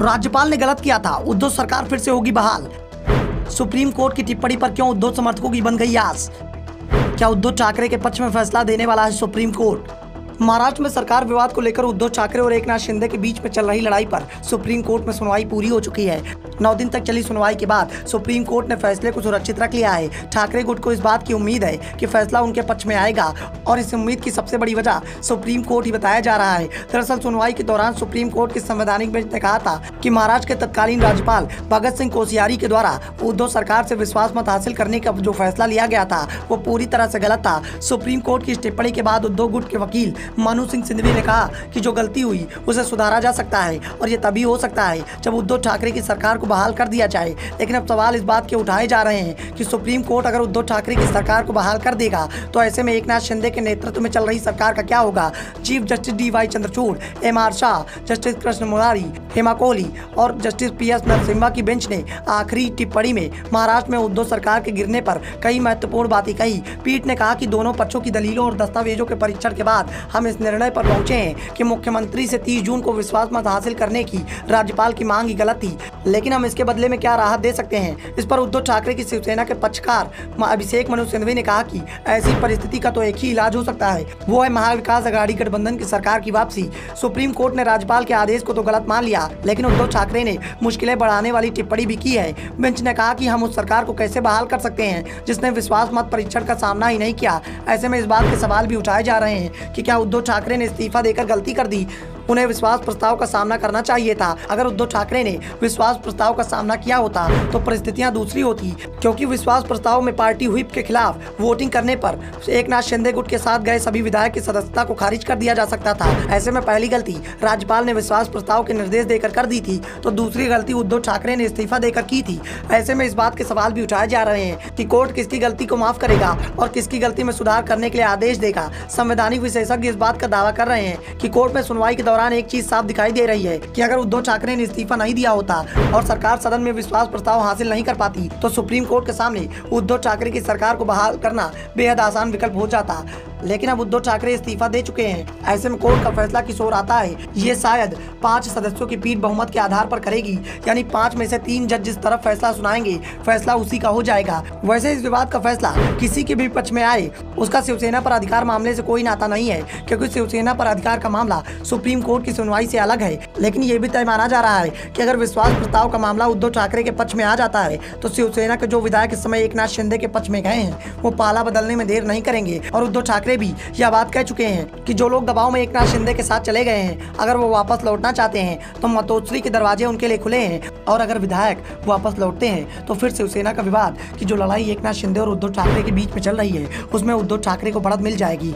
राज्यपाल ने गलत किया था, उद्धव सरकार फिर से होगी बहाल। सुप्रीम कोर्ट की टिप्पणी पर क्यों उद्धव समर्थकों की बन गई आस। क्या उद्धव ठाकरे के पक्ष में फैसला देने वाला है सुप्रीम कोर्ट। महाराष्ट्र में सरकार विवाद को लेकर उद्धव ठाकरे और एकनाथ शिंदे के बीच में चल रही लड़ाई पर सुप्रीम कोर्ट में सुनवाई पूरी हो चुकी है। 9 दिन तक चली सुनवाई के बाद सुप्रीम कोर्ट ने फैसले को सुरक्षित रख लिया है। ठाकरे गुट को इस बात की उम्मीद है कि फैसला उनके पक्ष में आएगा और इस उम्मीद की सबसे बड़ी वजह सुप्रीम कोर्ट ही बताया जा रहा है। दरअसल सुनवाई के दौरान सुप्रीम कोर्ट की संवैधानिक बेंच ने कहा था कि महाराष्ट्र के तत्कालीन राज्यपाल भगत सिंह कोश्यारी के द्वारा उद्धव सरकार से विश्वास मत हासिल करने का जो फैसला लिया गया था वो पूरी तरह से गलत था। सुप्रीम कोर्ट की इस टिप्पणी के बाद उद्धव गुट के वकील मनु सिंह सिंघवी ने कहा कि जो गलती हुई उसे सुधारा जा सकता है और ये तभी हो सकता है जब उद्धव ठाकरे की सरकार को बहाल कर दिया जाए। लेकिन अब सवाल इस बात के उठाए जा रहे हैं कि सुप्रीम कोर्ट अगर उद्धव ठाकरे की सरकार को बहाल कर देगा तो ऐसे में एकनाथ शिंदे के नेतृत्व में चल रही सरकार का क्या होगा। Chief justice DY Chandrachud, MR Shah, justice Krishna Murari, Hema Kohli और जस्टिस PS नरसिम्हा की बेंच ने आखिरी टिप्पणी में महाराष्ट्र में उद्धव सरकार के गिरने पर कई महत्वपूर्ण बातें कही। पीठ ने कहा कि दोनों पक्षों की दलीलों और दस्तावेजों के परीक्षण के बाद हम इस निर्णय पर पहुंचे हैं कि मुख्यमंत्री से 30 जून को विश्वास मत हासिल करने की राज्यपाल की मांग ही गलत थी, लेकिन हम इसके बदले में क्या राहत दे सकते हैं। इस पर उद्धव ठाकरे की शिवसेना के पक्षकार अभिषेक मनु सिंघवी ने कहा कि ऐसी परिस्थिति का तो एक ही इलाज हो सकता है, वो है महाविकास अघाड़ी गठबंधन की सरकार की वापसी। सुप्रीम कोर्ट ने राज्यपाल के आदेश को तो गलत मान लिया, लेकिन उद्धव ठाकरे ने मुश्किलें बढ़ाने वाली टिप्पणी भी की है। बेंच ने कहा कि हम उस सरकार को कैसे बहाल कर सकते हैं जिसने विश्वास मत परीक्षण का सामना ही नहीं किया। ऐसे में इस बात के सवाल भी उठाए जा रहे हैं कि क्या उद्धव ठाकरे ने इस्तीफा देकर गलती कर दी, उन्हें विश्वास प्रस्ताव का सामना करना चाहिए था। अगर उद्धव ठाकरे ने विश्वास प्रस्ताव का सामना किया होता तो परिस्थितियां दूसरी होती, क्योंकि विश्वास प्रस्ताव में पार्टी व्हिप के खिलाफ वोटिंग करने पर एकनाथ शिंदे गुट के साथ गए सभी विधायक की सदस्यता को खारिज कर दिया जा सकता था। ऐसे में पहली गलती राज्यपाल ने विश्वास प्रस्ताव के निर्देश देकर कर दी थी तो दूसरी गलती उद्धव ठाकरे ने इस्तीफा देकर की थी। ऐसे में इस बात के सवाल भी उठाए जा रहे हैं कि कोर्ट किसकी गलती को माफ करेगा और किसकी गलती में सुधार करने के लिए आदेश देगा। संवैधानिक विशेषज्ञ इस बात का दावा कर रहे हैं कि कोर्ट में सुनवाई के दौरान एक चीज साफ दिखाई दे रही है कि अगर उद्धव ठाकरे ने इस्तीफा नहीं दिया होता और सरकार सदन में विश्वास प्रस्ताव हासिल नहीं कर पाती तो सुप्रीम कोर्ट के सामने उद्धव ठाकरे की सरकार को बहाल करना बेहद आसान विकल्प हो जाता। लेकिन अब उद्धव ठाकरे इस्तीफा दे चुके हैं। ऐसे में कोर्ट का फैसला किस ओर आता है ये शायद 5 सदस्यों की पीठ बहुमत के आधार पर करेगी, यानी 5 में से 3 जज जिस तरफ फैसला सुनाएंगे फैसला उसी का हो जाएगा। वैसे इस विवाद का फैसला किसी के भी पक्ष में आए उसका शिवसेना पर अधिकार मामले से कोई नाता नहीं है, क्योंकि शिवसेना पर अधिकार का मामला सुप्रीम कोर्ट की सुनवाई से अलग है। लेकिन ये भी तय माना जा रहा है कि अगर विश्वास प्रस्ताव का मामला उद्धव ठाकरे के पक्ष में आ जाता है तो शिवसेना के जो विधायक इस समय एकनाथ शिंदे के पक्ष में गए हैं वो पाला बदलने में देर नहीं करेंगे। और उद्धव ठाकरे भी यह बात कह चुके हैं कि जो लोग दबाव में एकनाथ शिंदे के साथ चले गए हैं अगर वो वापस लौटना चाहते हैं तो मतोत्सवी के दरवाजे उनके लिए खुले हैं, और अगर विधायक वापस लौटते हैं तो फिर शिवसेना का विवाद की जो लड़ाई एकनाथ शिंदे और उद्धव ठाकरे के बीच में चल रही है उसमें उद्धव ठाकरे को बढ़त मिल जाएगी।